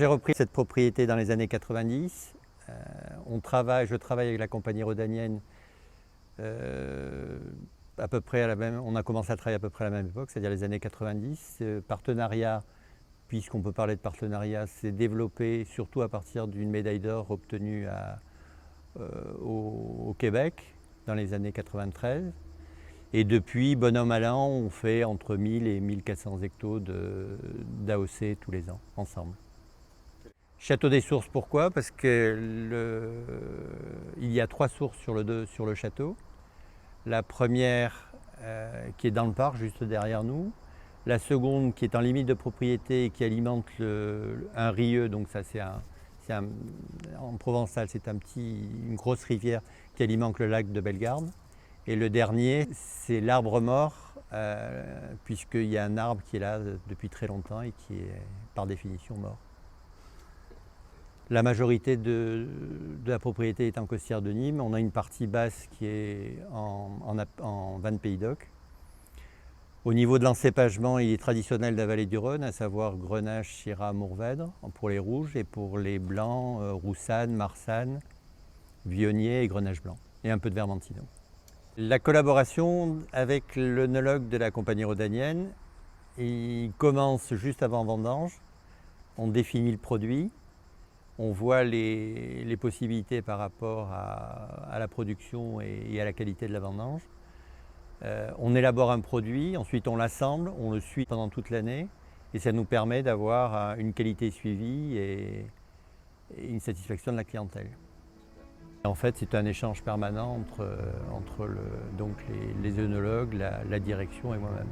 j'ai repris cette propriété dans les années 90. Je travaille avec la compagnie rhodanienne à peu près on a commencé à travailler à peu près à la même époque, c'est-à-dire les années 90. Partenariat, puisqu'on peut parler de partenariat, s'est développé surtout à partir d'une médaille d'or obtenue au Québec dans les années 93. Et depuis, bon an mal an, on fait entre 1000 et 1400 hectos d'AOC tous les ans, ensemble. Château des Sources, pourquoi? Parce qu'il y a 3 sources sur le château. La première qui est dans le parc, juste derrière nous. La seconde qui est en limite de propriété et qui alimente un rieu, donc ça en provençal c'est une grosse rivière qui alimente le lac de Bellegarde. Et le dernier, c'est l'arbre mort, puisqu'il y a un arbre qui est là depuis très longtemps et qui est par définition mort. La majorité de la propriété est en Costière de Nîmes. On a une partie basse qui est en Vin de Pays d'Oc. Au niveau de l'encépagement, il est traditionnel de la vallée du Rhône, à savoir Grenache, Syrah, Mourvèdre pour les rouges, et pour les blancs, Roussanne, Marsanne, Vionnier et Grenache blanc, et un peu de Vermentino. La collaboration avec l'œnologue de la compagnie rhodanienne, il commence juste avant vendange. On définit le produit, on voit les possibilités par rapport à la production et à la qualité de la vendange. On élabore un produit, ensuite on l'assemble, on le suit pendant toute l'année et ça nous permet d'avoir une qualité suivie et une satisfaction de la clientèle. En fait, c'est un échange permanent entre les œnologues, la direction et moi-même.